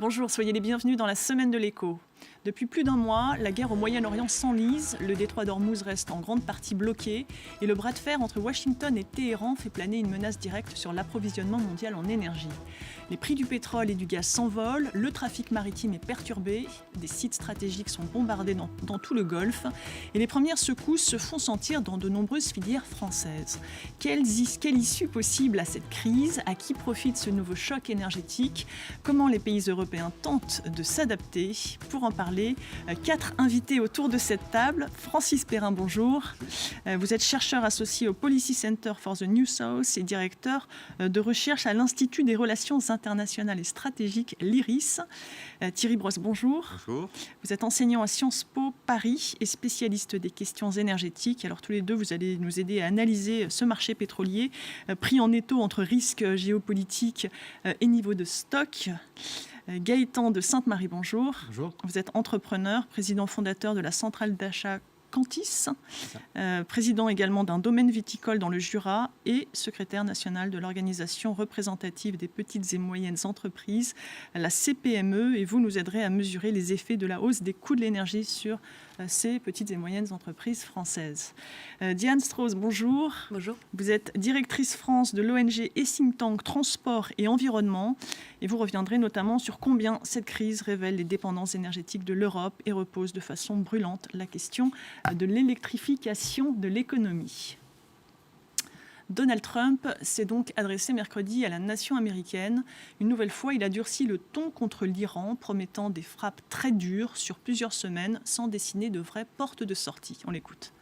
Bonjour, soyez les bienvenus dans la semaine de l'écho. Depuis plus d'un mois, la guerre au Moyen-Orient s'enlise, le détroit d'Ormuz reste en grande partie bloqué et le bras de fer entre Washington et Téhéran fait planer une menace directe sur l'approvisionnement mondial en énergie. Les prix du pétrole et du gaz s'envolent, le trafic maritime est perturbé, des sites stratégiques sont bombardés dans tout le Golfe et les premières secousses se font sentir dans de nombreuses filières françaises. Quelle issue possible à cette crise? À qui profite ce nouveau choc énergétique? Comment les pays européens tentent de s'adapter? Pour en parler, 4 invités autour de cette table. Francis Perrin, bonjour. Vous êtes chercheur associé au Policy Center for the New South et directeur de recherche à l'Institut des relations internationales et stratégiques, l'IRIS. Thierry Brosse, bonjour. Bonjour. Vous êtes enseignant à Sciences Po Paris et spécialiste des questions énergétiques. Alors tous les deux, vous allez nous aider à analyser ce marché pétrolier pris en étau entre risques géopolitiques et niveau de stock. Gaëtan de Sainte-Marie, bonjour. Bonjour. Vous êtes entrepreneur, président fondateur de la centrale d'achat Cantis, président également d'un domaine viticole dans le Jura et secrétaire national de l'organisation représentative des petites et moyennes entreprises, la CPME, et vous nous aiderez à mesurer les effets de la hausse des coûts de l'énergie sur ces petites et moyennes entreprises françaises. Diane Strauss, bonjour. Bonjour. Vous êtes directrice France de l'ONG et think tank Transport et Environnement et vous reviendrez notamment sur combien cette crise révèle les dépendances énergétiques de l'Europe et repose de façon brûlante la question de l'électrification de l'économie. Donald Trump s'est donc adressé mercredi à la nation américaine. Une nouvelle fois, il a durci le ton contre l'Iran, promettant des frappes très dures sur plusieurs semaines, sans dessiner de vraies portes de sortie. On l'écoute.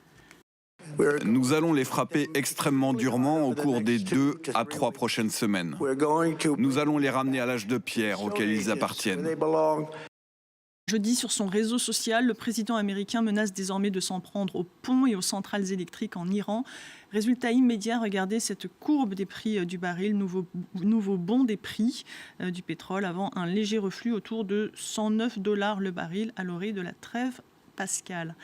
Nous allons les frapper extrêmement durement au cours des 2 à 3 prochaines semaines. Nous allons les ramener à l'âge de pierre auquel ils appartiennent. Jeudi, sur son réseau social, le président américain menace désormais de s'en prendre aux ponts et aux centrales électriques en Iran. Résultat immédiat, regardez cette courbe des prix du baril, nouveau bond des prix du pétrole avant un léger reflux autour de $109 le baril à l'orée de la trêve pascale.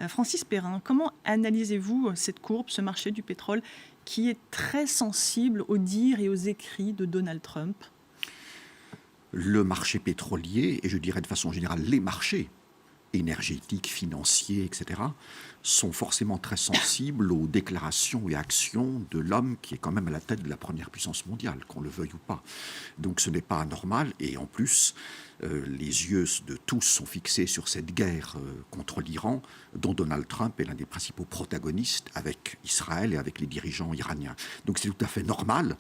Francis Perrin, comment analysez-vous cette courbe, ce marché du pétrole qui est très sensible aux dires et aux écrits de Donald Trump ? Le marché pétrolier, et je dirais de façon générale les marchés énergétiques, financiers, etc., sont forcément très sensibles aux déclarations et actions de l'homme qui est quand même à la tête de la première puissance mondiale, qu'on le veuille ou pas. Donc ce n'est pas anormal, et en plus, les yeux de tous sont fixés sur cette guerre contre l'Iran, dont Donald Trump est l'un des principaux protagonistes avec Israël et avec les dirigeants iraniens. Donc c'est tout à fait normal.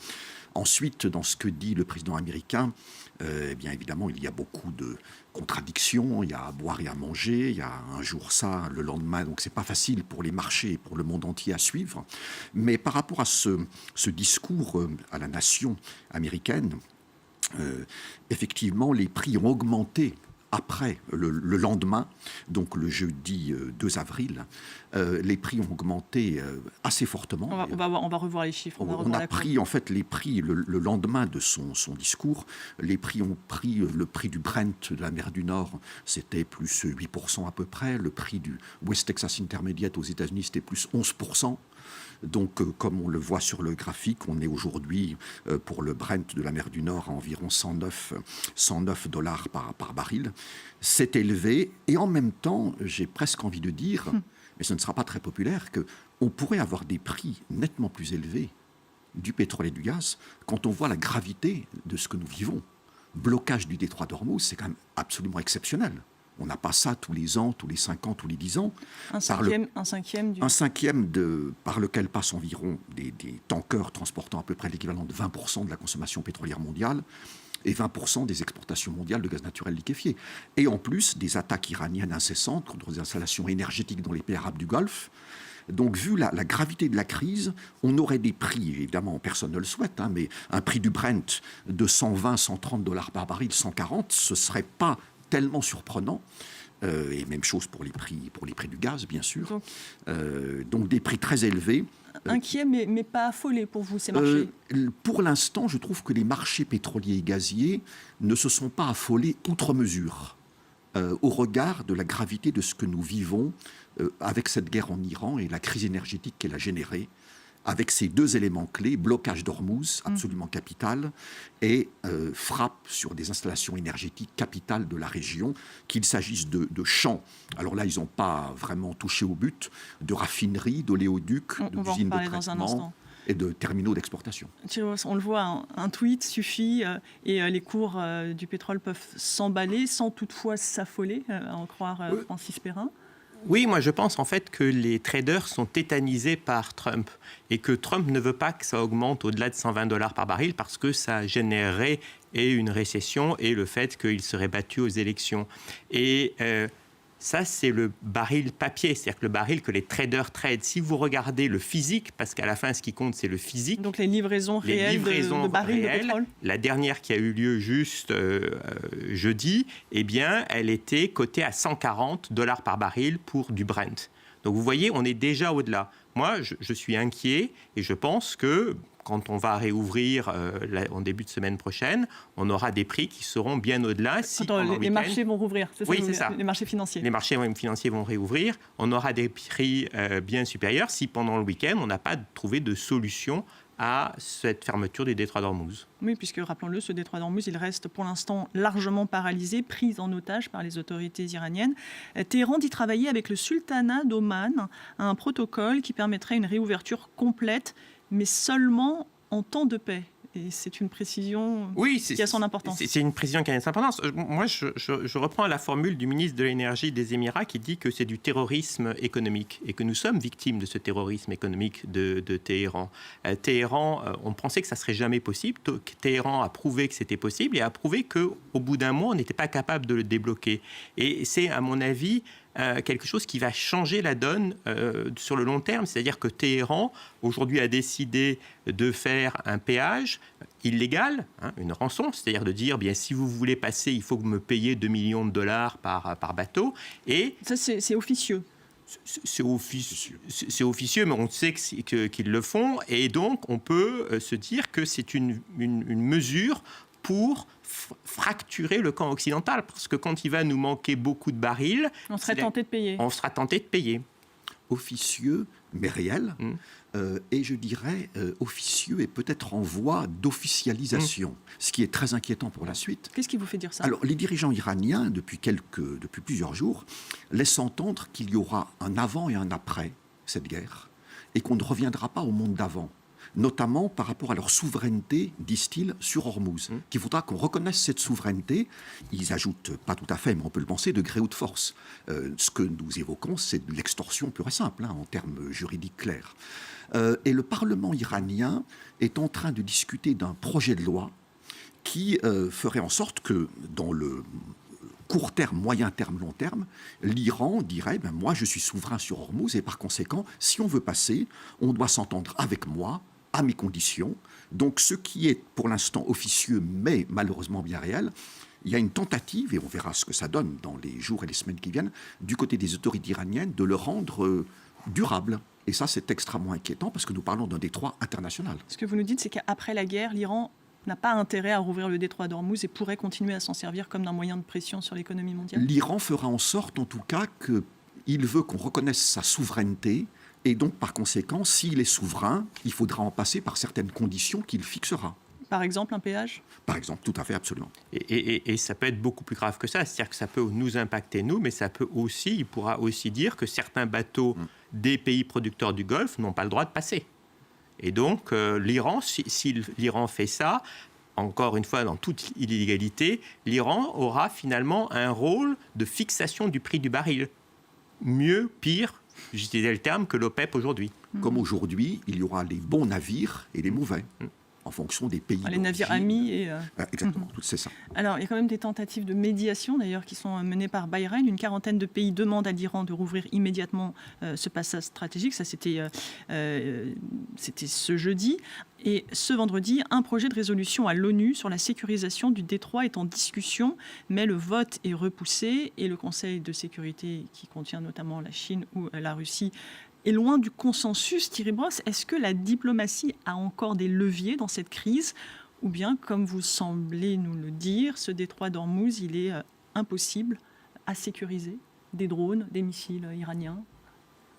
Ensuite, dans ce que dit le président américain, bien évidemment, il y a beaucoup de contradictions, il y a à boire et à manger, il y a un jour ça, le lendemain, donc c'est pas facile pour les marchés et pour le monde entier à suivre. Mais par rapport à ce discours à la nation américaine, effectivement, les prix ont augmenté après, le lendemain, donc le jeudi 2 avril, les prix ont augmenté assez fortement. On va revoir les chiffres. On a pris, en fait, les prix, le lendemain de son discours, les prix ont pris, le prix du Brent de la mer du Nord, c'était plus 8% à peu près, le prix du West Texas Intermediate aux États-Unis, c'était plus 11%. Donc, comme on le voit sur le graphique, on est aujourd'hui, pour le Brent de la mer du Nord, à environ $109 par baril. C'est élevé, et en même temps, j'ai presque envie de dire, mais ce ne sera pas très populaire, qu'on pourrait avoir des prix nettement plus élevés du pétrole et du gaz quand on voit la gravité de ce que nous vivons. Blocage du détroit d'Ormuz, c'est quand même absolument exceptionnel. On n'a pas ça tous les ans, tous les 5 ans, tous les 10 ans. Un cinquième par lequel passent environ des tankers transportant à peu près l'équivalent de 20% de la consommation pétrolière mondiale et 20% des exportations mondiales de gaz naturel liquéfié. Et en plus, des attaques iraniennes incessantes contre des installations énergétiques dans les pays arabes du Golfe. Donc, vu la gravité de la crise, on aurait des prix, évidemment, personne ne le souhaite, mais un prix du Brent de $120-130 par baril, 140, ce ne serait pas tellement surprenant, et même chose pour les prix du gaz, bien sûr. Donc des prix très élevés. Inquiet, mais pas affolé pour vous, ces marchés? Pour l'instant, je trouve que les marchés pétroliers et gaziers ne se sont pas affolés outre mesure, au regard de la gravité de ce que nous vivons avec cette guerre en Iran et la crise énergétique qu'elle a générée. avec ces deux éléments clés, blocage d'Ormuz, absolument capital, et frappe sur des installations énergétiques capitales de la région, qu'il s'agisse de champs. Alors là, ils n'ont pas vraiment touché au but, de raffineries, d'oléoducs, d'usines de traitement et de terminaux d'exportation. On le voit, un tweet suffit et les cours du pétrole peuvent s'emballer sans toutefois s'affoler, à en croire Francis Perrin. Oui, moi je pense en fait que les traders sont tétanisés par Trump et que Trump ne veut pas que ça augmente au-delà de $120 par baril parce que ça générerait une récession et le fait qu'il serait battu aux élections. Et ça, c'est le baril papier, c'est-à-dire que le baril que les traders tradent. Si vous regardez le physique, parce qu'à la fin, ce qui compte, c'est le physique. Donc les livraisons réelles de barils de pétrole. La dernière qui a eu lieu juste jeudi, eh bien, elle était cotée à $140 par baril pour du Brent. Donc vous voyez, on est déjà au-delà. Moi, je suis inquiet et je pense que quand on va réouvrir en début de semaine prochaine, on aura des prix qui seront bien au-delà. Les marchés vont rouvrir, c'est ça. Les marchés financiers. Les marchés financiers vont réouvrir. On aura des prix bien supérieurs si pendant le week-end, on n'a pas trouvé de solution à cette fermeture du détroit d'Ormuz. Oui, puisque, rappelons-le, ce détroit d'Ormuz, il reste pour l'instant largement paralysé, pris en otage par les autorités iraniennes. Téhéran dit travailler avec le sultanat d'Oman à un protocole qui permettrait une réouverture complète, mais seulement en temps de paix. Et c'est une précision qui a son importance. C'est une précision qui a son importance. Moi, je reprends la formule du ministre de l'Énergie des Émirats qui dit que c'est du terrorisme économique et que nous sommes victimes de ce terrorisme économique de Téhéran. Téhéran, on pensait que ça ne serait jamais possible. Téhéran a prouvé que c'était possible et a prouvé qu'au bout d'un mois, on n'était pas capable de le débloquer. Et c'est, à mon avis, quelque chose qui va changer la donne sur le long terme. C'est-à-dire que Téhéran, aujourd'hui, a décidé de faire un péage illégal, une rançon, c'est-à-dire de dire, bien, si vous voulez passer, il faut que vous me payiez $2 millions par bateau. Et ça, c'est officieux. C'est officieux, mais on sait qu'ils le font. Et donc, on peut se dire que c'est une mesure pour fracturer le camp occidental, parce que quand il va nous manquer beaucoup de barils, on serait tenté de payer. On sera tenté de payer. Officieux, mais réel, et je dirais officieux et peut-être en voie d'officialisation, ce qui est très inquiétant pour la suite. Qu'est-ce qui vous fait dire ça ? Alors, les dirigeants iraniens, depuis plusieurs jours, laissent entendre qu'il y aura un avant et un après cette guerre, et qu'on ne reviendra pas au monde d'avant, notamment par rapport à leur souveraineté, disent-ils, sur Ormuz, qu'il faudra qu'on reconnaisse cette souveraineté. Ils ajoutent, pas tout à fait, mais on peut le penser, de gré ou de force. Ce que nous évoquons, c'est de l'extorsion pure et simple, en termes juridiques clairs. Et le Parlement iranien est en train de discuter d'un projet de loi qui ferait en sorte que, dans le court terme, moyen terme, long terme, l'Iran dirait moi je suis souverain sur Ormuz et par conséquent, si on veut passer, on doit s'entendre avec moi, à mes conditions. Donc ce qui est pour l'instant officieux, mais malheureusement bien réel, il y a une tentative, et on verra ce que ça donne dans les jours et les semaines qui viennent, du côté des autorités iraniennes, de le rendre durable. Et ça, c'est extrêmement inquiétant parce que nous parlons d'un détroit international. Ce que vous nous dites, c'est qu'après la guerre, l'Iran n'a pas intérêt à rouvrir le détroit d'Ormuz et pourrait continuer à s'en servir comme d'un moyen de pression sur l'économie mondiale. L'Iran fera en sorte, en tout cas, qu'il veut qu'on reconnaisse sa souveraineté. Et donc, par conséquent, s'il est souverain, il faudra en passer par certaines conditions qu'il fixera. Par exemple, un péage ? Par exemple, tout à fait, absolument. Et ça peut être beaucoup plus grave que ça. C'est-à-dire que ça peut nous impacter, nous, mais ça peut aussi, il pourra aussi dire que certains bateaux des pays producteurs du Golfe n'ont pas le droit de passer. Et donc, l'Iran, si l'Iran fait ça, encore une fois, dans toute illégalité, l'Iran aura finalement un rôle de fixation du prix du baril. Mieux, pire, j'utilisais le terme, que l'OPEP aujourd'hui. Comme aujourd'hui, il y aura les bons navires et les mauvais, en fonction des pays. Les navires amis et... Exactement, c'est ça. Alors, il y a quand même des tentatives de médiation, d'ailleurs, qui sont menées par Bahreïn. Une quarantaine de pays demandent à l'Iran de rouvrir immédiatement ce passage stratégique. Ça, c'était ce jeudi. Et ce vendredi, un projet de résolution à l'ONU sur la sécurisation du détroit est en discussion, mais le vote est repoussé et le Conseil de sécurité, qui contient notamment la Chine ou la Russie, est loin du consensus. Thierry Brosse, est-ce que la diplomatie a encore des leviers dans cette crise ? Ou bien, comme vous semblez nous le dire, ce détroit d'Ormuz, il est impossible à sécuriser ? Des drones, des missiles iraniens ?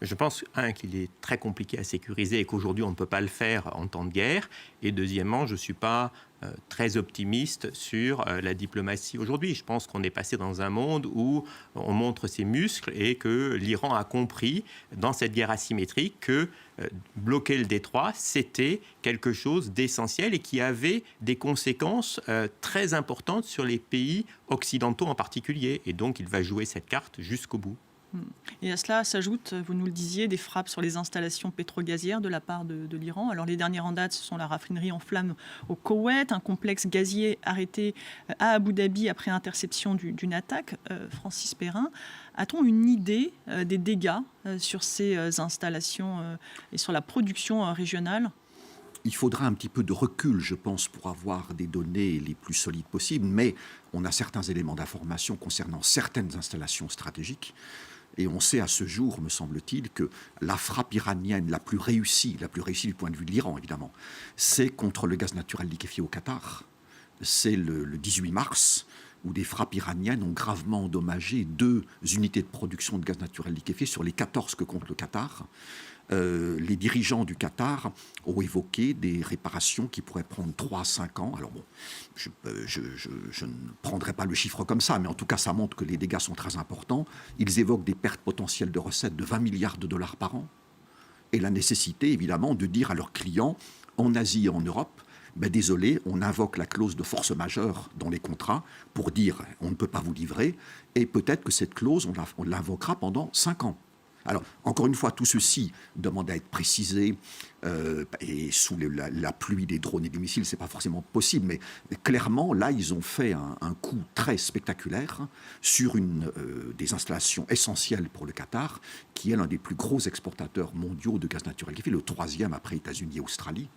Je pense, qu'il est très compliqué à sécuriser et qu'aujourd'hui, on ne peut pas le faire en temps de guerre. Et deuxièmement, je ne suis pas très optimiste sur la diplomatie aujourd'hui. Je pense qu'on est passé dans un monde où on montre ses muscles et que l'Iran a compris, dans cette guerre asymétrique, que bloquer le détroit, c'était quelque chose d'essentiel et qui avait des conséquences très importantes sur les pays occidentaux en particulier. Et donc, il va jouer cette carte jusqu'au bout. Et à cela s'ajoutent, vous nous le disiez, des frappes sur les installations pétrogazières de la part de l'Iran. Alors les dernières en date, ce sont la raffinerie en flammes au Koweït, un complexe gazier arrêté à Abu Dhabi après interception d'une attaque. Francis Perrin, a-t-on une idée des dégâts sur ces installations et sur la production régionale ? Il faudra un petit peu de recul, je pense, pour avoir des données les plus solides possibles, mais on a certains éléments d'information concernant certaines installations stratégiques. Et on sait à ce jour, me semble-t-il, que la frappe iranienne la plus réussie du point de vue de l'Iran, évidemment, c'est contre le gaz naturel liquéfié au Qatar. C'est le 18 mars, où des frappes iraniennes ont gravement endommagé 2 unités de production de gaz naturel liquéfié sur les 14 que compte le Qatar. Les dirigeants du Qatar ont évoqué des réparations qui pourraient prendre 3 à 5 ans. Alors bon, je ne prendrai pas le chiffre comme ça, mais en tout cas, ça montre que les dégâts sont très importants. Ils évoquent des pertes potentielles de recettes de 20 milliards de dollars par an et la nécessité, évidemment, de dire à leurs clients, en Asie et en Europe, désolé, on invoque la clause de force majeure dans les contrats pour dire on ne peut pas vous livrer, et peut-être que cette clause, on l'invoquera pendant 5 ans. Alors, encore une fois, tout ceci demande à être précisé et sous la pluie des drones et des missiles, ce n'est pas forcément possible, mais clairement, là, ils ont fait un coup très spectaculaire sur une des installations essentielles pour le Qatar, qui est l'un des plus gros exportateurs mondiaux de gaz naturel liquéfié, le 3e après États-Unis et Australie.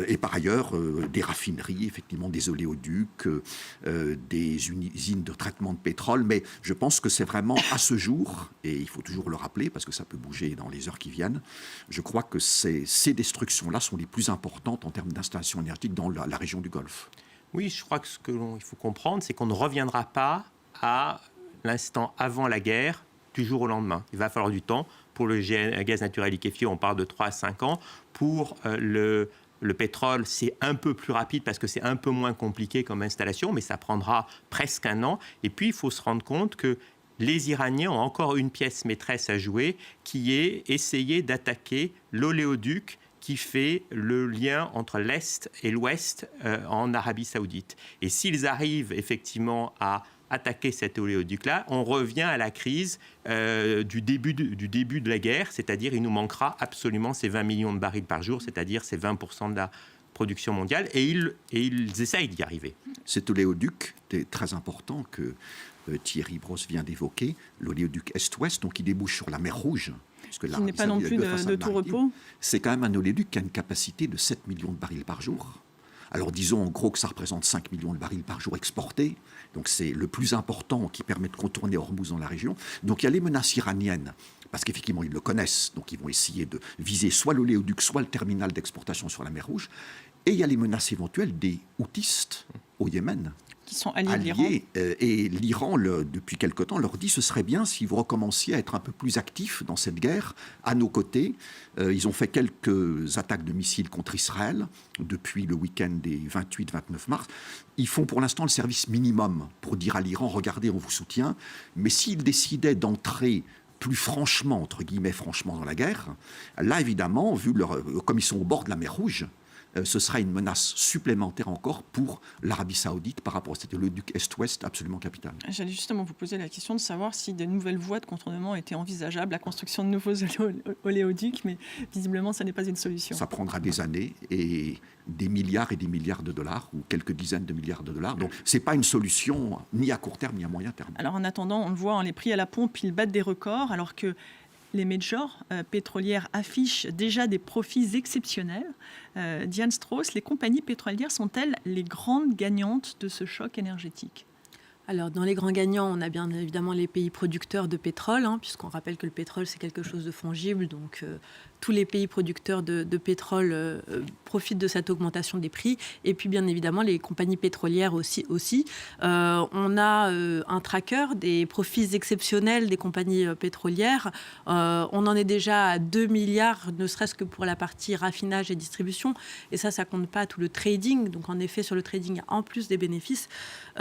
Et par ailleurs, des raffineries, effectivement, des oléoducs, des usines de traitement de pétrole. Mais je pense que c'est vraiment à ce jour, et il faut toujours le rappeler parce que ça peut bouger dans les heures qui viennent, je crois que ces destructions-là sont les plus importantes en termes d'installation énergétique dans la région du Golfe. Oui, je crois que ce qu'il faut comprendre, c'est qu'on ne reviendra pas à l'instant avant la guerre du jour au lendemain. Il va falloir du temps. Pour le gaz naturel liquéfié, on parle de 3 à 5 ans. Pour le pétrole, c'est un peu plus rapide parce que c'est un peu moins compliqué comme installation, mais ça prendra presque 1 an. Et puis, il faut se rendre compte que les Iraniens ont encore une pièce maîtresse à jouer, qui est essayer d'attaquer l'oléoduc qui fait le lien entre l'Est et l'Ouest en Arabie Saoudite. Et s'ils arrivent effectivement à attaquer cet oléoduc-là, on revient à la crise du début de la guerre, c'est-à-dire il nous manquera absolument ces 20 millions de barils par jour, c'est-à-dire ces 20% de la production mondiale, et ils essayent d'y arriver. Cet oléoduc est très important que Thierry Brosse vient d'évoquer, l'oléoduc Est-Ouest, donc il débouche sur la mer Rouge. Qui n'est pas non plus de tout repos. C'est quand même un oléoduc qui a une capacité de 7 millions de barils par jour. Alors disons en gros que ça représente 5 millions de barils par jour exportés. Donc c'est le plus important qui permet de contourner Hormuz dans la région. Donc il y a les menaces iraniennes, parce qu'effectivement ils le connaissent. Donc ils vont essayer de viser soit l'oléoduc, soit le terminal d'exportation sur la mer Rouge. Et il y a les menaces éventuelles des Houthis au Yémen. Qui sont alliés de l'Iran. Et l'Iran, depuis quelque temps, leur dit ce serait bien si vous recommenciez à être un peu plus actifs dans cette guerre, à nos côtés. Ils ont fait quelques attaques de missiles contre Israël depuis le week-end des 28-29 mars. Ils font pour l'instant le service minimum pour dire à l'Iran, regardez, on vous soutient. Mais s'ils décidaient d'entrer plus franchement, entre guillemets franchement, dans la guerre, là, évidemment, comme ils sont au bord de la mer Rouge, ce sera une menace supplémentaire encore pour l'Arabie Saoudite par rapport à cet oléoduc Est-Ouest absolument capital. J'allais justement vous poser la question de savoir si de nouvelles voies de contournement étaient envisageables, la construction de nouveaux oléoducs, mais visiblement, ça n'est pas une solution. Ça prendra des années et des milliards de dollars, ou quelques dizaines de milliards de dollars. Donc, ce n'est pas une solution ni à court terme, ni à moyen terme. Alors, en attendant, on le voit, les prix à la pompe, ils battent des records, alors que les majors pétrolières affichent déjà des profits exceptionnels. Diane Strauss, les compagnies pétrolières sont-elles les grandes gagnantes de ce choc énergétique ? Alors, dans les grands gagnants, on a bien évidemment les pays producteurs de pétrole, puisqu'on rappelle que le pétrole, c'est quelque chose de fongible. Donc, tous les pays producteurs de pétrole profitent de cette augmentation des prix. Et puis, bien évidemment, les compagnies pétrolières aussi. On a un tracker des profits exceptionnels des compagnies pétrolières. On en est déjà à 2 milliards, ne serait-ce que pour la partie raffinage et distribution. Et ça ne compte pas tout le trading. Donc, en effet, sur le trading, en plus des bénéfices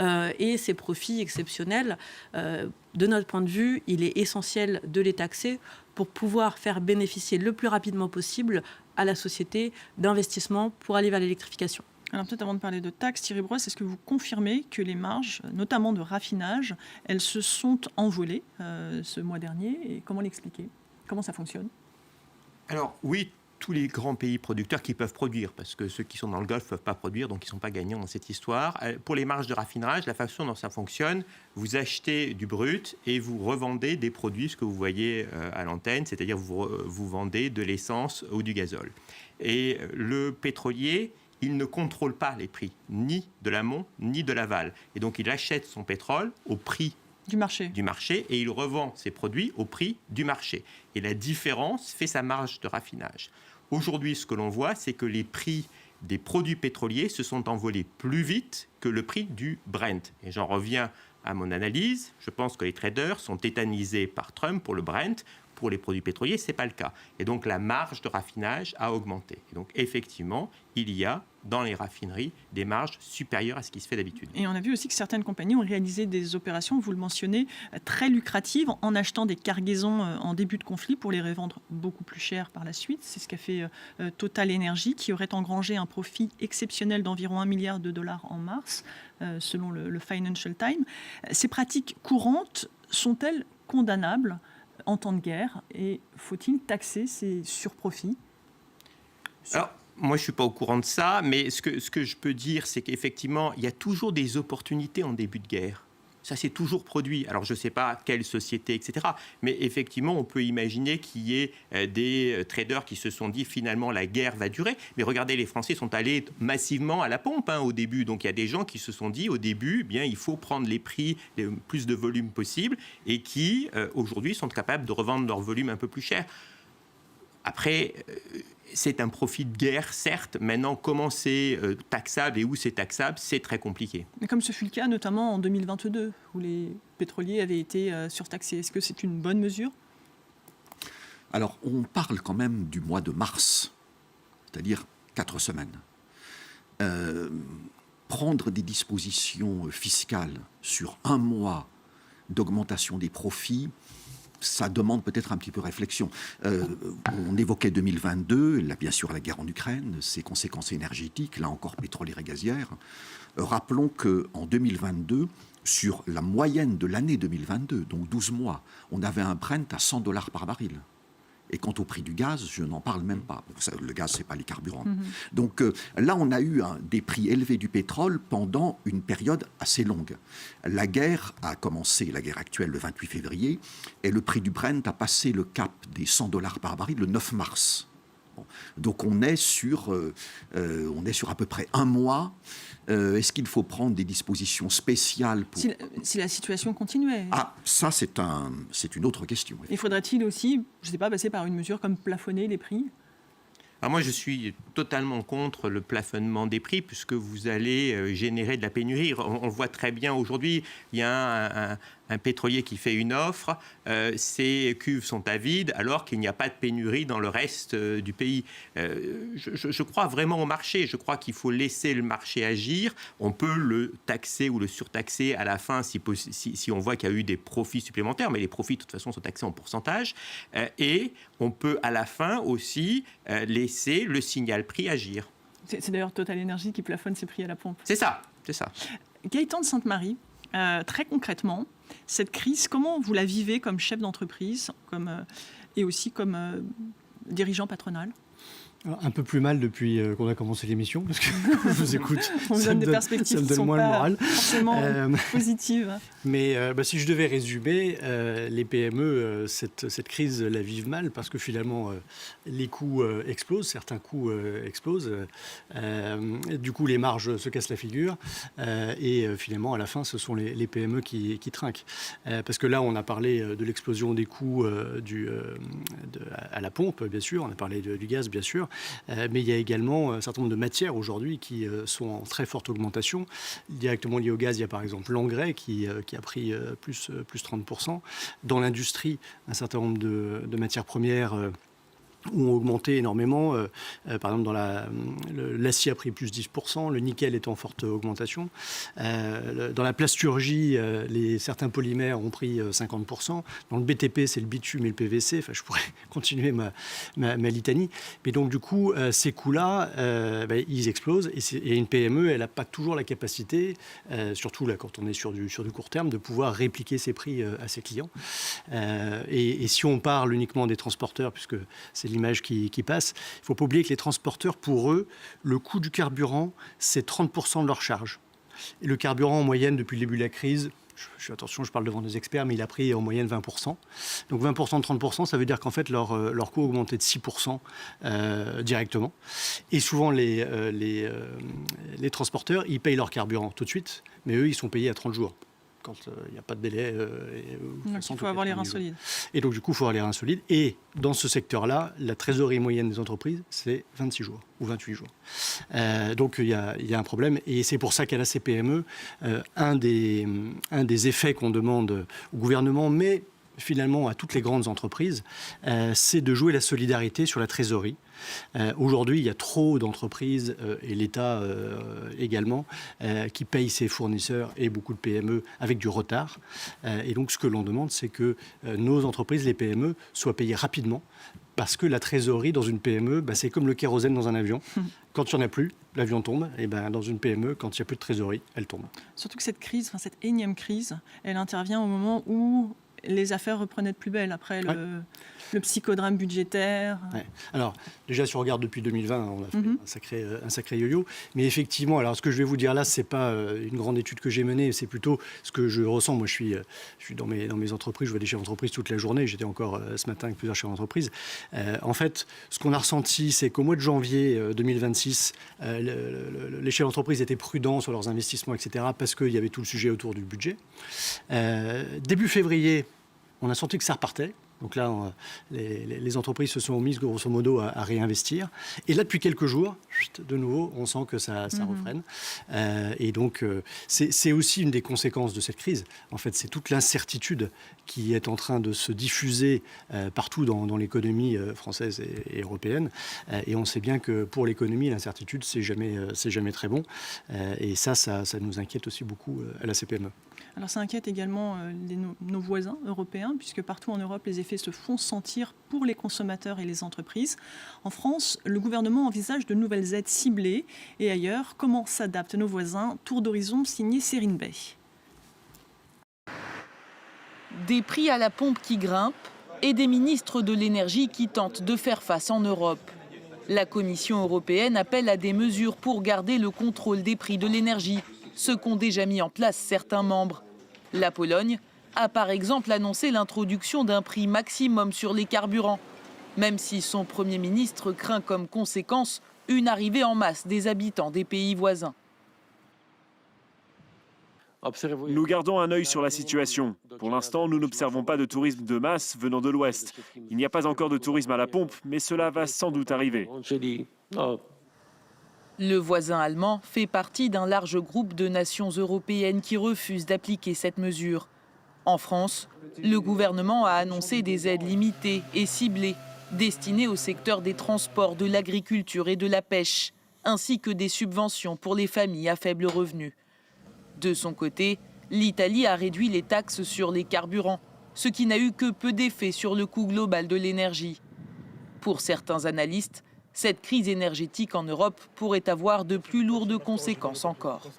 et ces profits exceptionnels, de notre point de vue, il est essentiel de les taxer pour pouvoir faire bénéficier le plus rapidement possible à la société d'investissements pour aller vers l'électrification. Alors peut-être avant de parler de taxes, Thierry Brosse, est-ce que vous confirmez que les marges, notamment de raffinage, elles se sont envolées ce mois dernier? Et comment l'expliquer? Comment ça fonctionne? Alors oui, tous les grands pays producteurs qui peuvent produire, parce que ceux qui sont dans le Golfe ne peuvent pas produire, donc ils ne sont pas gagnants dans cette histoire. Pour les marges de raffinage, la façon dont ça fonctionne, vous achetez du brut et vous revendez des produits, ce que vous voyez à l'antenne, c'est-à-dire vous vendez de l'essence ou du gazole. Et le pétrolier, il ne contrôle pas les prix, ni de l'amont, ni de l'aval. Et donc il achète son pétrole au prix du marché et il revend ses produits au prix du marché. Et la différence fait sa marge de raffinage. Aujourd'hui, ce que l'on voit, c'est que les prix des produits pétroliers se sont envolés plus vite que le prix du Brent. Et j'en reviens à mon analyse. Je pense que les traders sont tétanisés par Trump pour le Brent. Pour les produits pétroliers, ce n'est pas le cas. Et donc, la marge de raffinage a augmenté. Et donc, effectivement, il y a dans les raffineries des marges supérieures à ce qui se fait d'habitude. Et on a vu aussi que certaines compagnies ont réalisé des opérations, vous le mentionnez, très lucratives en achetant des cargaisons en début de conflit pour les revendre beaucoup plus cher par la suite. C'est ce qu'a fait Total Energy, qui aurait engrangé un profit exceptionnel d'environ 1 milliard de dollars en mars, selon le Financial Times. Ces pratiques courantes sont-elles condamnables en temps de guerre, et faut-il taxer ces surprofits? Alors, moi, je ne suis pas au courant de ça, mais ce que je peux dire, c'est qu'effectivement, il y a toujours des opportunités en début de guerre. Ça s'est toujours produit. Alors, je ne sais pas quelle société, etc. Mais effectivement, on peut imaginer qu'il y ait des traders qui se sont dit finalement la guerre va durer. Mais regardez, les Français sont allés massivement à la pompe au début. Donc, il y a des gens qui se sont dit au début, bien, il faut prendre les prix, le plus de volume possible, et qui aujourd'hui sont capables de revendre leur volume un peu plus cher. Après, c'est un profit de guerre, certes. Maintenant, comment c'est taxable et où c'est taxable, c'est très compliqué. Mais comme ce fut le cas notamment en 2022, où les pétroliers avaient été surtaxés, est-ce que c'est une bonne mesure? Alors, on parle quand même du mois de mars, c'est-à-dire 4 semaines. Prendre des dispositions fiscales sur un mois d'augmentation des profits, ça demande peut-être un petit peu réflexion. On évoquait 2022, là, bien sûr la guerre en Ukraine, ses conséquences énergétiques, là encore pétrolières et gazières. Rappelons qu'en 2022, sur la moyenne de l'année 2022, donc 12 mois, on avait un Brent à $100 par baril. Et quant au prix du gaz, je n'en parle même pas. Le gaz, ce n'est pas les carburants. Donc là, on a eu des prix élevés du pétrole pendant une période assez longue. La guerre a commencé, la guerre actuelle, le 28 février, et le prix du Brent a passé le cap des $100 par baril le 9 mars. Bon. Donc on est sur à peu près un mois. Est-ce qu'il faut prendre des dispositions spéciales pour... Si la situation continuait. Ah, ça c'est une autre question. Et faudrait-il aussi, je ne sais pas, passer par une mesure comme plafonner les prix? Alors moi, je suis totalement contre le plafonnement des prix puisque vous allez générer de la pénurie. On le voit très bien aujourd'hui. Il y a un pétrolier qui fait une offre, ses cuves sont à vide alors qu'il n'y a pas de pénurie dans le reste du pays. Je crois vraiment au marché. Je crois qu'il faut laisser le marché agir. On peut le taxer ou le surtaxer à la fin si on voit qu'il y a eu des profits supplémentaires, mais les profits de toute façon sont taxés en pourcentage. Et on peut à la fin aussi laisser le signal prix agir. C'est d'ailleurs Total Energy qui plafonne ses prix à la pompe. C'est ça. Gaëtan de Sainte-Marie, très concrètement, cette crise, comment vous la vivez comme chef d'entreprise et aussi comme dirigeant patronal? Un peu plus mal depuis qu'on a commencé l'émission, parce que je vous écoute. On vous donne des perspectives qui ne sont pas forcément positives. Mais si je devais résumer, les PME, cette crise la vivent mal, parce que finalement, les coûts explosent, certains coûts explosent. Du coup, les marges se cassent la figure. Et finalement, à la fin, ce sont les PME qui trinquent. Parce que là, on a parlé de l'explosion des coûts à la pompe, bien sûr. On a parlé du gaz, bien sûr. Mais il y a également un certain nombre de matières aujourd'hui qui sont en très forte augmentation. Directement liées au gaz, il y a par exemple l'engrais qui a pris plus 30%. Dans l'industrie, un certain nombre de matières premières ont augmenté énormément. Par exemple, l'acier a pris plus 10%, le nickel est en forte augmentation. Dans la plasturgie, certains polymères ont pris 50%. Dans le BTP, c'est le bitume et le PVC. Enfin, je pourrais continuer ma litanie. Mais donc, du coup, ces coûts-là, ils explosent. Et une PME, elle n'a pas toujours la capacité, surtout là, quand on est sur du court terme, de pouvoir répliquer ses prix à ses clients. Et si on parle uniquement des transporteurs, puisque c'est l'image qui passe, il ne faut pas oublier que les transporteurs, pour eux, le coût du carburant, c'est 30% de leur charge. Et le carburant, en moyenne, depuis le début de la crise, attention, je parle devant des experts, mais il a pris en moyenne 20%. Donc 20% de 30%, ça veut dire qu'en fait, leur coût a augmenté de 6% directement. Et souvent, les transporteurs, ils payent leur carburant tout de suite, mais eux, ils sont payés à 30 jours. Quand il n'y a pas de délai. Donc il faut avoir les reins solides. Et donc du coup, il faut avoir les reins solides. Et dans ce secteur-là, la trésorerie moyenne des entreprises, c'est 26 jours ou 28 jours. Donc il y a un problème. Et c'est pour ça qu'à la CPME, un des effets qu'on demande au gouvernement, mais finalement à toutes les grandes entreprises, c'est de jouer la solidarité sur la trésorerie. Aujourd'hui, il y a trop d'entreprises, et l'État également, qui payent ses fournisseurs et beaucoup de PME avec du retard. Et donc, ce que l'on demande, c'est que nos entreprises, les PME, soient payées rapidement. Parce que la trésorerie dans une PME, c'est comme le kérosène dans un avion. Quand il n'y en a plus, l'avion tombe. Et dans une PME, quand il n'y a plus de trésorerie, elle tombe. Surtout que cette crise, cette énième crise, elle intervient au moment où les affaires reprenaient de plus belle après le psychodrame budgétaire. Ouais. Alors, déjà, si on regarde depuis 2020, on a fait un sacré yo-yo. Mais effectivement, alors ce que je vais vous dire là, ce n'est pas une grande étude que j'ai menée, c'est plutôt ce que je ressens. Moi, je suis dans mes entreprises, je vois des chefs d'entreprise toute la journée. J'étais encore ce matin avec plusieurs chefs d'entreprise. En fait, ce qu'on a ressenti, c'est qu'au mois de janvier 2026, les chefs d'entreprise étaient prudents sur leurs investissements, etc., parce qu'il y avait tout le sujet autour du budget. Début février, on a senti que ça repartait. Donc là, les entreprises se sont mises grosso modo à réinvestir. Et là, depuis quelques jours, de nouveau, on sent que ça refrène. Et donc, c'est aussi une des conséquences de cette crise. En fait, c'est toute l'incertitude qui est en train de se diffuser partout dans l'économie française et européenne. Et on sait bien que pour l'économie, l'incertitude, c'est jamais très bon. Et ça nous inquiète aussi beaucoup à la CPME. Alors ça inquiète également nos voisins européens, puisque partout en Europe, les effets se font sentir pour les consommateurs et les entreprises. En France, le gouvernement envisage de nouvelles aides ciblées. Et ailleurs, comment s'adaptent nos voisins? Tour d'horizon signé Serine Bey. Des prix à la pompe qui grimpent et des ministres de l'énergie qui tentent de faire face en Europe. La Commission européenne appelle à des mesures pour garder le contrôle des prix de l'énergie, ce qu'ont déjà mis en place certains membres. La Pologne a par exemple annoncé l'introduction d'un prix maximum sur les carburants, même si son Premier ministre craint comme conséquence une arrivée en masse des habitants des pays voisins. Nous gardons un œil sur la situation. Pour l'instant, nous n'observons pas de tourisme de masse venant de l'Ouest. Il n'y a pas encore de tourisme à la pompe, mais cela va sans doute arriver. Le voisin allemand fait partie d'un large groupe de nations européennes qui refusent d'appliquer cette mesure. En France, le gouvernement a annoncé des aides limitées et ciblées destinées au secteur des transports, de l'agriculture et de la pêche, ainsi que des subventions pour les familles à faible revenu. De son côté, l'Italie a réduit les taxes sur les carburants, ce qui n'a eu que peu d'effet sur le coût global de l'énergie. Pour certains analystes, cette crise énergétique en Europe pourrait avoir de plus lourdes conséquences encore.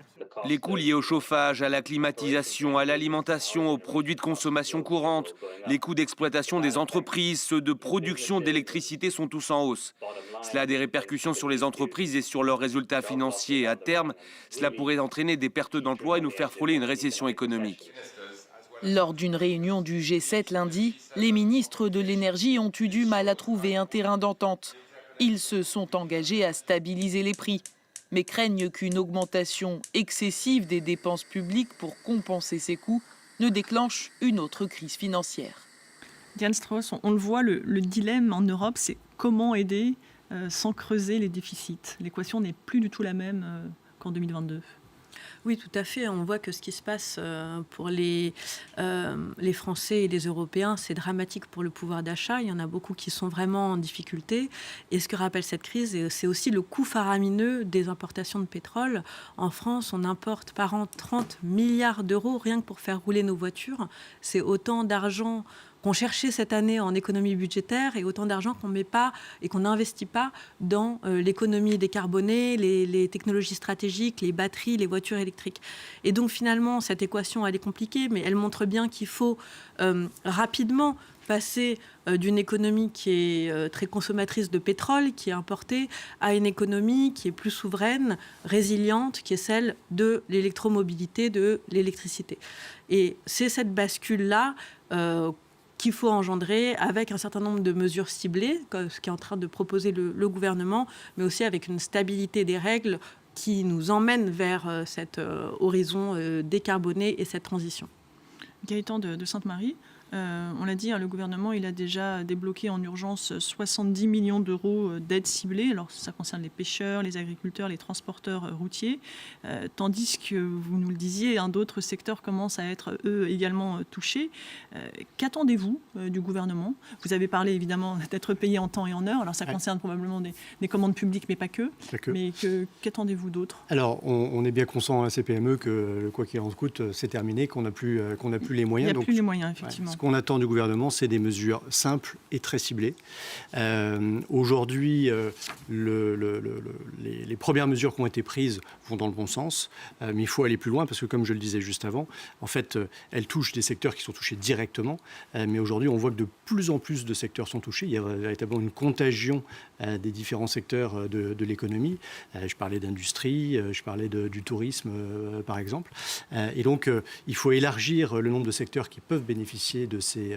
Les coûts liés au chauffage, à la climatisation, à l'alimentation, aux produits de consommation courante, les coûts d'exploitation des entreprises, ceux de production d'électricité sont tous en hausse. Cela a des répercussions sur les entreprises et sur leurs résultats financiers. À terme, cela pourrait entraîner des pertes d'emplois et nous faire frôler une récession économique. Lors d'une réunion du G7 lundi, les ministres de l'énergie ont eu du mal à trouver un terrain d'entente. Ils se sont engagés à stabiliser les prix, mais craignent qu'une augmentation excessive des dépenses publiques pour compenser ces coûts ne déclenche une autre crise financière. Diane Strauss, on le voit, le dilemme en Europe, c'est comment aider sans creuser les déficits. L'équation n'est plus du tout la même qu'en 2022. Oui, tout à fait. On voit que ce qui se passe pour les Français et les Européens, c'est dramatique pour le pouvoir d'achat. Il y en a beaucoup qui sont vraiment en difficulté. Et ce que rappelle cette crise, c'est aussi le coût faramineux des importations de pétrole. En France, on importe par an 30 milliards d'euros rien que pour faire rouler nos voitures. C'est autant d'argent qu'on cherchait cette année en économie budgétaire et autant d'argent qu'on met pas et qu'on n'investit pas dans l'économie décarbonée, les technologies stratégiques, les batteries, les voitures électriques. Et donc finalement, cette équation, elle est compliquée, mais elle montre bien qu'il faut rapidement passer d'une économie qui est très consommatrice de pétrole, qui est importée, à une économie qui est plus souveraine, résiliente, qui est celle de l'électromobilité, de l'électricité. Et c'est cette bascule-là qu'il faut engendrer avec un certain nombre de mesures ciblées, ce qu'est en train de proposer le gouvernement, mais aussi avec une stabilité des règles qui nous emmène vers cet horizon décarboné et cette transition. Gaëtan de Sainte-Marie, on l'a dit, le gouvernement il a déjà débloqué en urgence 70 millions d'euros d'aides ciblées. Alors ça concerne les pêcheurs, les agriculteurs, les transporteurs routiers, tandis que, vous nous le disiez, d'autres secteurs commencent à être eux également touchés. Qu'attendez-vous du gouvernement ? Vous avez parlé évidemment d'être payé en temps et en heure. Alors ça concerne probablement des commandes publiques, mais pas que. Mais qu'attendez-vous d'autre ? Alors on est bien conscient à CPME que quoi qu'il en coûte, c'est terminé, qu'on n'a plus les moyens. Il n'y a plus les moyens, effectivement. Ce qu'on attend du gouvernement, c'est des mesures simples et très ciblées. Aujourd'hui, les premières mesures qui ont été prises vont dans le bon sens, mais il faut aller plus loin parce que, comme je le disais juste avant, en fait, elles touchent des secteurs qui sont touchés directement, mais aujourd'hui, on voit que de plus en plus de secteurs sont touchés. Il y a véritablement une contagion des différents secteurs de l'économie. Je parlais d'industrie, je parlais du tourisme, par exemple. Et donc, il faut élargir le nombre de secteurs qui peuvent bénéficier de ces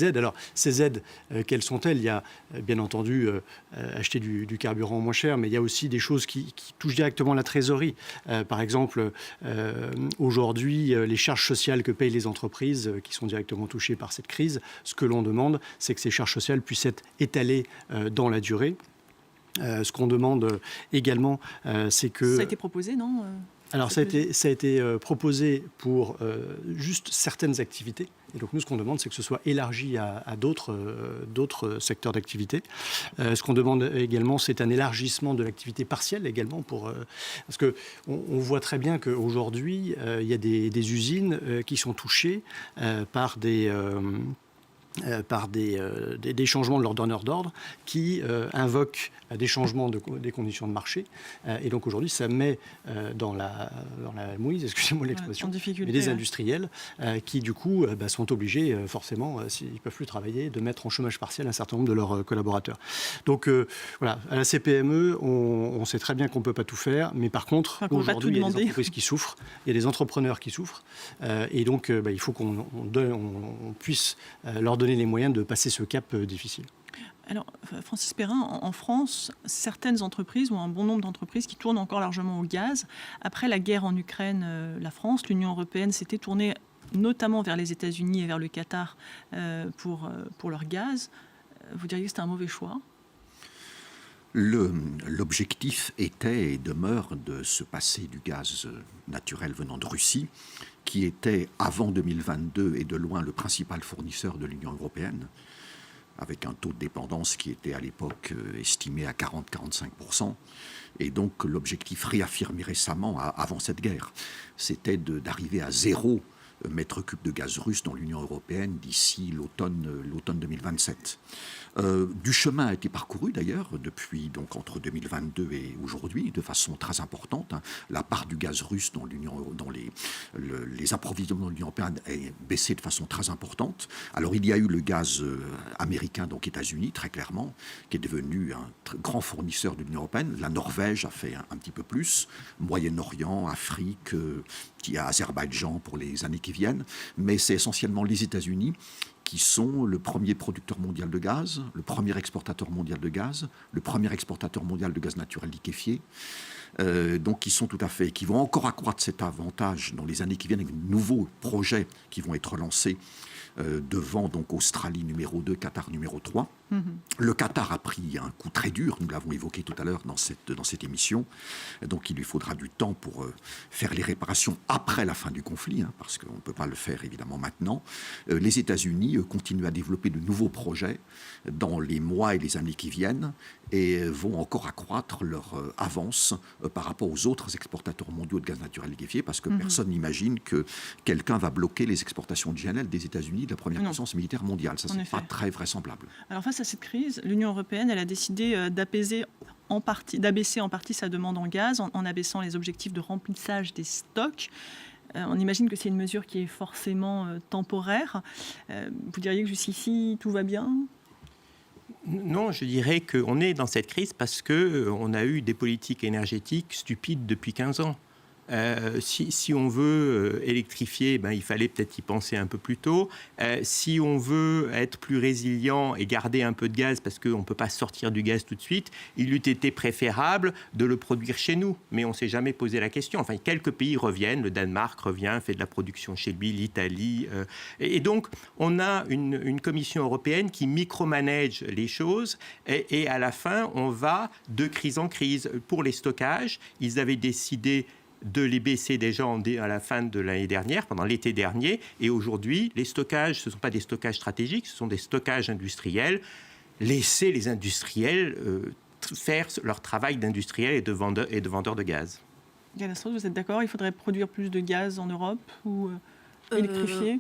aides. Alors, ces aides, quelles sont-elles ? Il y a bien entendu acheter du carburant moins cher, mais il y a aussi des choses qui touchent directement la trésorerie. Par exemple, aujourd'hui, les charges sociales que payent les entreprises qui sont directement touchées par cette crise, ce que l'on demande, c'est que ces charges sociales puissent être étalées dans la durée. Ce qu'on demande également, c'est que... Ça a été proposé, non ? Alors, ça a été proposé pour juste certaines activités. Et donc, nous, ce qu'on demande, c'est que ce soit élargi à d'autres secteurs d'activité. Ce qu'on demande également, c'est un élargissement de l'activité partielle également. Parce qu'on voit très bien qu'aujourd'hui, il y a des usines qui sont touchées par des changements de leurs donneurs d'ordre qui invoquent des changements des conditions de marché. Et donc aujourd'hui, ça met dans la mouise, excusez-moi l'expression, mais des industriels qui du coup sont obligés forcément, s'ils ne peuvent plus travailler, de mettre en chômage partiel un certain nombre de leurs collaborateurs. Donc voilà, à la CPME, on sait très bien qu'on ne peut pas tout faire, mais par contre, aujourd'hui, il y a des entreprises qui souffrent, il y a des entrepreneurs qui souffrent, et donc il faut qu'on puisse leur donner les moyens de passer ce cap difficile. Alors, Francis Perrin, en France, certaines entreprises, ou un bon nombre d'entreprises qui tournent encore largement au gaz. Après la guerre en Ukraine, la France, l'Union européenne s'était tournée notamment vers les États-Unis et vers le Qatar pour leur gaz. Vous diriez que c'était un mauvais choix ? L'objectif était et demeure de se passer du gaz naturel venant de Russie, qui était, avant 2022, et de loin le principal fournisseur de l'Union européenne, avec un taux de dépendance qui était à l'époque estimé à 40-45%. Et donc l'objectif réaffirmé récemment, avant cette guerre, c'était d'arriver à zéro mètres cubes de gaz russe dans l'Union européenne d'ici l'automne 2027. Du chemin a été parcouru d'ailleurs depuis donc entre 2022 et aujourd'hui de façon très importante. La part du gaz russe dans les approvisionnements de l'Union européenne est baissée de façon très importante. Alors il y a eu le gaz américain, donc États-Unis, très clairement, qui est devenu un grand fournisseur de l'Union européenne. La Norvège a fait un petit peu plus, Moyen-Orient, Afrique, qui a Azerbaïdjan pour les années qui viennent, mais c'est essentiellement les États-Unis qui sont le premier producteur mondial de gaz, le premier exportateur mondial de gaz, le premier exportateur mondial de gaz naturel liquéfié. Donc qui vont encore accroître cet avantage dans les années qui viennent avec de nouveaux projets qui vont être lancés devant donc Australie numéro 2, Qatar numéro 3. Le Qatar a pris un coup très dur, nous l'avons évoqué tout à l'heure dans cette émission, donc il lui faudra du temps pour faire les réparations après la fin du conflit, parce qu'on ne peut pas le faire évidemment maintenant. Les États-Unis continuent à développer de nouveaux projets dans les mois et les années qui viennent et vont encore accroître leur avance par rapport aux autres exportateurs mondiaux de gaz naturel liquéfié, parce que personne n'imagine que quelqu'un va bloquer les exportations de GNL des États-Unis, de la première puissance militaire mondiale. Ça, c'est pas très vraisemblable. Alors face à cette crise, l'Union européenne, elle a décidé d'abaisser en partie sa demande en gaz en abaissant les objectifs de remplissage des stocks. On imagine que c'est une mesure qui est forcément temporaire. Vous diriez que jusqu'ici, tout va bien ? Non, je dirais qu'on est dans cette crise parce qu'on a eu des politiques énergétiques stupides depuis 15 ans. Si on veut électrifier, il fallait peut-être y penser un peu plus tôt. Si on veut être plus résilient et garder un peu de gaz, parce qu'on ne peut pas sortir du gaz tout de suite, il eût été préférable de le produire chez nous. Mais on ne s'est jamais posé la question. Enfin, quelques pays reviennent. Le Danemark revient, fait de la production chez lui, l'Italie. Et donc, on a une Commission européenne qui micromanage les choses. Et à la fin, on va de crise en crise. Pour les stockages, ils avaient décidé de les baisser déjà à la fin de l'année dernière, pendant l'été dernier. Et aujourd'hui, les stockages, ce ne sont pas des stockages stratégiques, ce sont des stockages industriels. Laissez les industriels faire leur travail d'industriels et de vendeurs de gaz. Yann Astros, vous êtes d'accord ? Il faudrait produire plus de gaz en Europe ou électrifier ?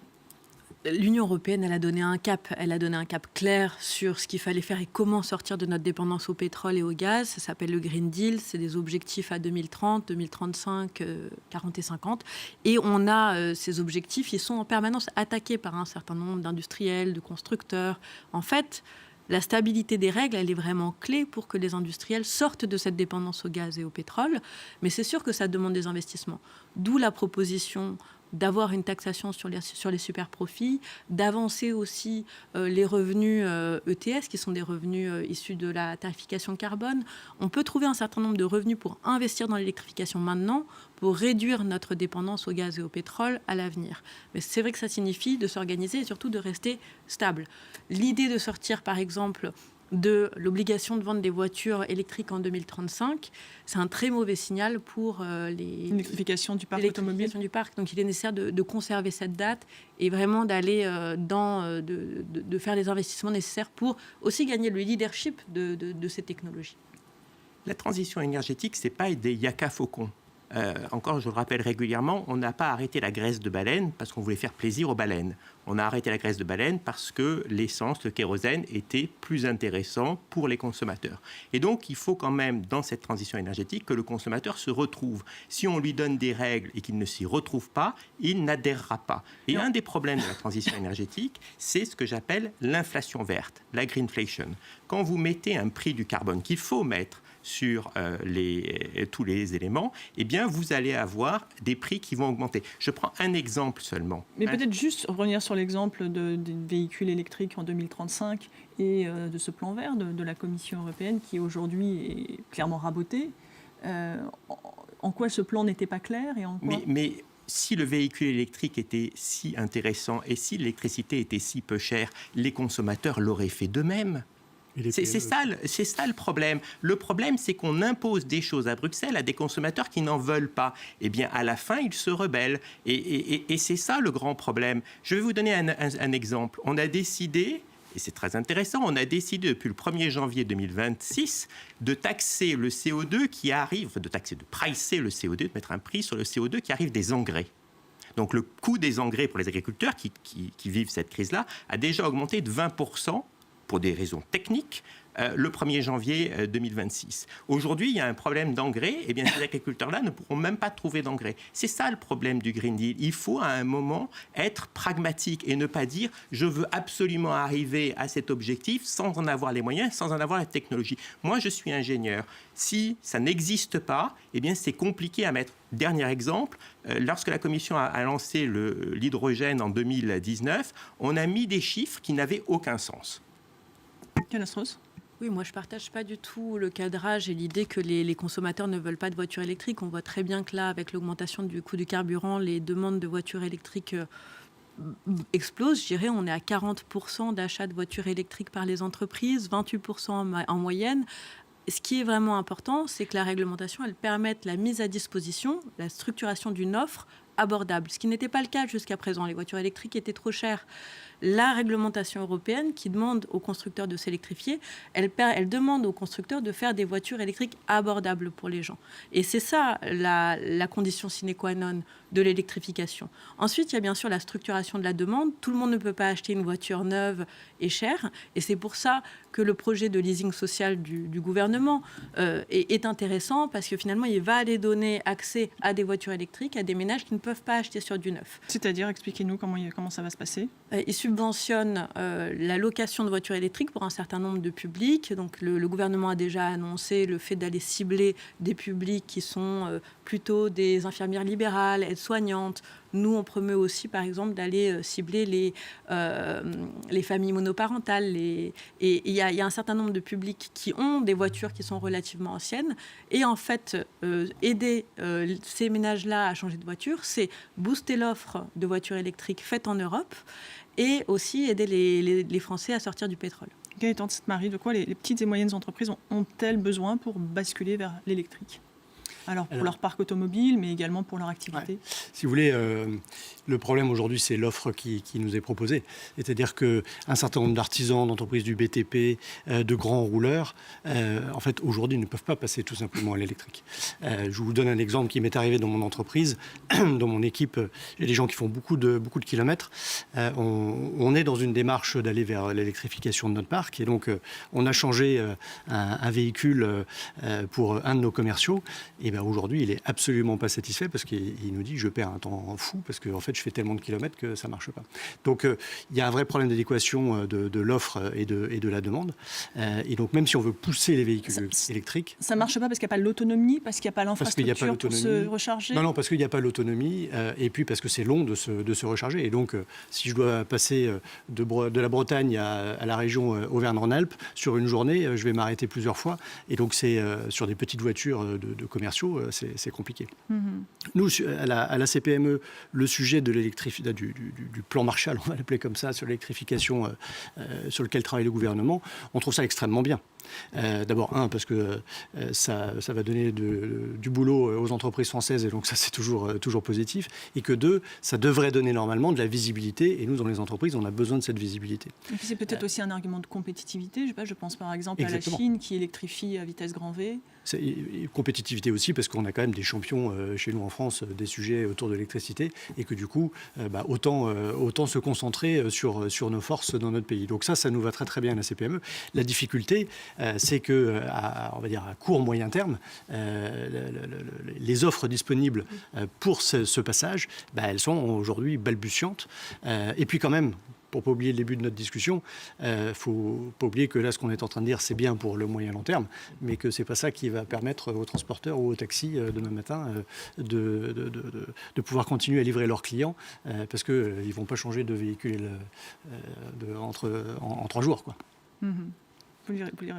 L'Union européenne, elle a donné un cap clair sur ce qu'il fallait faire et comment sortir de notre dépendance au pétrole et au gaz. Ça s'appelle le Green Deal, c'est des objectifs à 2030, 2035, 40 et 50. Et on a ces objectifs, ils sont en permanence attaqués par un certain nombre d'industriels, de constructeurs. En fait, la stabilité des règles, elle est vraiment clé pour que les industriels sortent de cette dépendance au gaz et au pétrole. Mais c'est sûr que ça demande des investissements. D'où la proposition d'avoir une taxation sur les super profits, d'avancer aussi les revenus ETS, qui sont des revenus issus de la tarification carbone. On peut trouver un certain nombre de revenus pour investir dans l'électrification maintenant, pour réduire notre dépendance au gaz et au pétrole à l'avenir. Mais c'est vrai que ça signifie de s'organiser et surtout de rester stable. L'idée de sortir, par exemple, de l'obligation de vendre des voitures électriques en 2035, c'est un très mauvais signal pour l'électrification du parc automobile. Donc il est nécessaire de conserver cette date et vraiment d'aller de faire les investissements nécessaires pour aussi gagner le leadership de ces technologies. La transition énergétique, ce n'est pas des yaka faucons. Encore, je le rappelle régulièrement, on n'a pas arrêté la graisse de baleine parce qu'on voulait faire plaisir aux baleines. On a arrêté la graisse de baleine parce que l'essence, le kérosène, était plus intéressant pour les consommateurs. Et donc, il faut quand même, dans cette transition énergétique, que le consommateur se retrouve. Si on lui donne des règles et qu'il ne s'y retrouve pas, il n'adhérera pas. Et un des problèmes de la transition énergétique, c'est ce que j'appelle l'inflation verte, la greenflation. Quand vous mettez un prix du carbone qu'il faut mettre sur tous les éléments, eh bien, vous allez avoir des prix qui vont augmenter. Je prends un exemple seulement. Mais peut-être juste revenir sur l'exemple des véhicules électriques en 2035 et de ce plan vert de la Commission européenne qui aujourd'hui est clairement raboté. En quoi ce plan n'était pas clair et en quoi... Mais si le véhicule électrique était si intéressant et si l'électricité était si peu chère, les consommateurs l'auraient fait d'eux-mêmes. C'est ça le problème. Le problème, c'est qu'on impose des choses à Bruxelles à des consommateurs qui n'en veulent pas. Eh bien, à la fin, ils se rebellent. Et c'est ça le grand problème. Je vais vous donner un exemple. On a décidé, et c'est très intéressant, on a décidé depuis le 1er janvier 2026 de taxer le CO2 qui arrive, de pricer le CO2, de mettre un prix sur le CO2 qui arrive des engrais. Donc le coût des engrais pour les agriculteurs qui vivent cette crise-là a déjà augmenté de 20% pour des raisons techniques le 1er janvier 2026. Aujourd'hui, il y a un problème d'engrais, et bien ces agriculteurs-là ne pourront même pas trouver d'engrais. C'est ça le problème du Green Deal. Il faut à un moment être pragmatique et ne pas dire « je veux absolument arriver à cet objectif sans en avoir les moyens, sans en avoir la technologie ». Moi, je suis ingénieur. Si ça n'existe pas, eh bien c'est compliqué à mettre. Dernier exemple, lorsque la Commission a lancé l'hydrogène en 2019, on a mis des chiffres qui n'avaient aucun sens. Yann Astros ? Oui, moi je ne partage pas du tout le cadrage et l'idée que les consommateurs ne veulent pas de voitures électriques. On voit très bien que là, avec l'augmentation du coût du carburant, les demandes de voitures électriques explosent. Je dirais, on est à 40% d'achats de voitures électriques par les entreprises, 28% en moyenne. Ce qui est vraiment important, c'est que la réglementation, elle permette la mise à disposition, la structuration d'une offre abordable, ce qui n'était pas le cas jusqu'à présent. Les voitures électriques étaient trop chères. La réglementation européenne qui demande aux constructeurs de s'électrifier, elle demande aux constructeurs de faire des voitures électriques abordables pour les gens. Et c'est ça la condition sine qua non de l'électrification. Ensuite, il y a bien sûr la structuration de la demande. Tout le monde ne peut pas acheter une voiture neuve et chère. Et c'est pour ça que le projet de leasing social du gouvernement est intéressant parce que finalement, il va aller donner accès à des voitures électriques à des ménages qui ne peuvent pas acheter sur du neuf. C'est-à-dire, expliquez-nous comment ça va se passer. Il subventionne la location de voitures électriques pour un certain nombre de publics. Donc, le gouvernement a déjà annoncé le fait d'aller cibler des publics qui sont plutôt des infirmières libérales, aides-soignantes. Nous, on promeut aussi, par exemple, d'aller cibler les familles monoparentales. Et il y a un certain nombre de publics qui ont des voitures qui sont relativement anciennes. Et en fait, aider ces ménages-là à changer de voiture, c'est booster l'offre de voitures électriques faites en Europe et aussi aider les Français à sortir du pétrole. Gaëtan de Sainte-Marie, de quoi les petites et moyennes entreprises ont-elles besoin pour basculer vers l'électrique ? Alors, pour leur parc automobile, mais également pour leur activité. Ouais. Si vous voulez, le problème aujourd'hui, c'est l'offre qui nous est proposée. C'est-à-dire qu'un certain nombre d'artisans, d'entreprises du BTP, de grands rouleurs, en fait, aujourd'hui, ne peuvent pas passer tout simplement à l'électrique. Je vous donne un exemple qui m'est arrivé dans mon entreprise. Dans mon équipe, il y a des gens qui font beaucoup de kilomètres. On est dans une démarche d'aller vers l'électrification de notre parc. Et donc, on a changé un véhicule pour un de nos commerciaux. Et aujourd'hui, il n'est absolument pas satisfait parce qu'il nous dit « je perds un temps fou parce que en fait, je fais tellement de kilomètres que ça ne marche pas ». Donc, il y a un vrai problème d'adéquation de l'offre et de la demande. Et donc, même si on veut pousser les véhicules électriques... Ça ne marche pas parce qu'il n'y a pas l'autonomie, parce qu'il n'y a pas l'infrastructure pour se recharger? Non, parce qu'il n'y a pas l'autonomie et puis parce que c'est long de se recharger. Et donc, si je dois passer de la Bretagne à la région Auvergne-Rhône-Alpes sur une journée, je vais m'arrêter plusieurs fois. Et donc, c'est sur des petites voitures de commerciaux, c'est compliqué. Nous, à la CPME, le sujet de du plan Marshall, on va l'appeler comme ça, sur l'électrification sur lequel travaille le gouvernement, on trouve ça extrêmement bien. D'abord, parce que ça va donner du boulot aux entreprises françaises, et donc ça, c'est toujours positif. Et que deux, ça devrait donner normalement de la visibilité. Et nous, dans les entreprises, on a besoin de cette visibilité. Et puis c'est peut-être aussi un argument de compétitivité. Je pense par exemple Exactement. à la Chine qui électrifie à vitesse grand V. C'est compétitivité aussi, parce qu'on a quand même des champions chez nous en France des sujets autour de l'électricité, et que du coup, autant se concentrer sur nos forces dans notre pays. Donc ça nous va très très bien à la CPME. La difficulté, c'est que, on va dire à court moyen terme, les offres disponibles pour ce passage, elles sont aujourd'hui balbutiantes. Et puis quand même, pour ne pas oublier le début de notre discussion, il ne faut pas oublier que là, ce qu'on est en train de dire, c'est bien pour le moyen long terme, mais que ce n'est pas ça qui va permettre aux transporteurs ou aux taxis demain matin de pouvoir continuer à livrer leurs clients, parce qu'ils ne vont pas changer de véhicule en 3 jours, quoi. Vous lui répondez.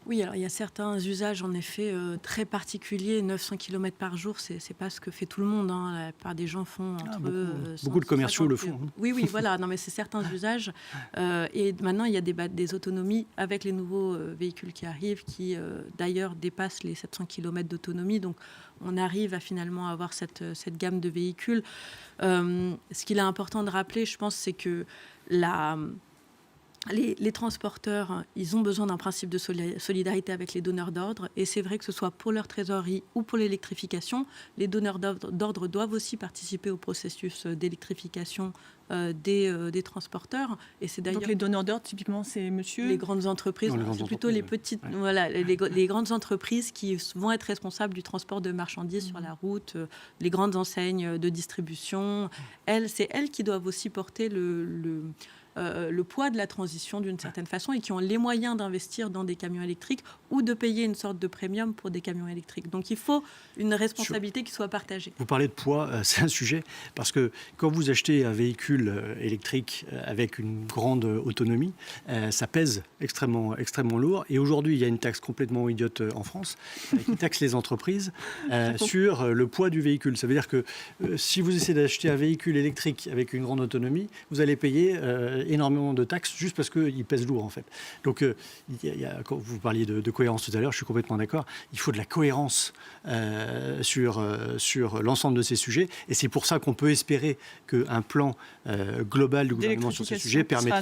Oui, alors il y a certains usages en effet très particuliers. 900 km par jour, c'est pas ce que fait tout le monde. La plupart des gens font entre beaucoup de commerciaux le font. Oui, voilà. Non, mais c'est certains usages. Et maintenant, il y a des autonomies avec les nouveaux véhicules qui arrivent, qui d'ailleurs dépassent les 700 km d'autonomie. Donc, on arrive à finalement avoir cette gamme de véhicules. Ce qu'il est important de rappeler, je pense, c'est que les transporteurs, ils ont besoin d'un principe de solidarité avec les donneurs d'ordre. Et c'est vrai que ce soit pour leur trésorerie ou pour l'électrification, les donneurs d'ordre doivent aussi participer au processus d'électrification des transporteurs. Et c'est d'ailleurs donc les donneurs d'ordre, typiquement, c'est monsieur les grandes entreprises. C'est plutôt les petites, voilà, les grandes entreprises qui vont être responsables du transport de marchandises sur la route, les grandes enseignes de distribution. C'est elles qui doivent aussi porter le poids de la transition d'une certaine façon et qui ont les moyens d'investir dans des camions électriques ou de payer une sorte de premium pour des camions électriques. Donc il faut une responsabilité qui soit partagée. Vous parlez de poids, c'est un sujet, parce que quand vous achetez un véhicule électrique avec une grande autonomie, ça pèse extrêmement, extrêmement lourd. Et aujourd'hui, il y a une taxe complètement idiote en France qui taxe les entreprises sur le poids du véhicule. Ça veut dire que si vous essayez d'acheter un véhicule électrique avec une grande autonomie, vous allez payer énormément de taxes juste parce qu'il pèse lourd en fait. Donc quand vous parliez de cohérence tout à l'heure, je suis complètement d'accord. Il faut de la cohérence sur l'ensemble de ces sujets et c'est pour ça qu'on peut espérer qu'un plan global du gouvernement sur ces sujets permettrait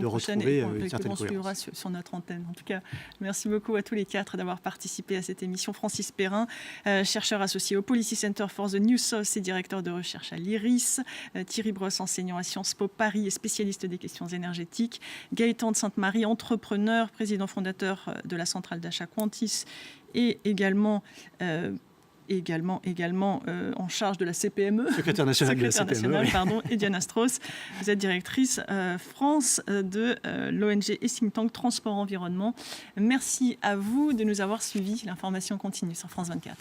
de retrouver une certaine cohérence. Sur notre antenne. En tout cas, merci beaucoup à tous les quatre d'avoir participé à cette émission. Francis Perrin, chercheur associé au Policy Center for the New South et directeur de recherche à l'IRIS. Thierry Brosse, enseignant à Sciences Po Paris et spécialiste des questions énergétiques. Gaëtan de Sainte-Marie, entrepreneur, président fondateur de la centrale d'achat Quantis et également en charge de la CPME. Secrétaire nationale de la CPME. Pardon, et Diana Strauss, vous êtes directrice France de l'ONG et think tank Transport Environnement. Merci à vous de nous avoir suivis. L'information continue sur France 24.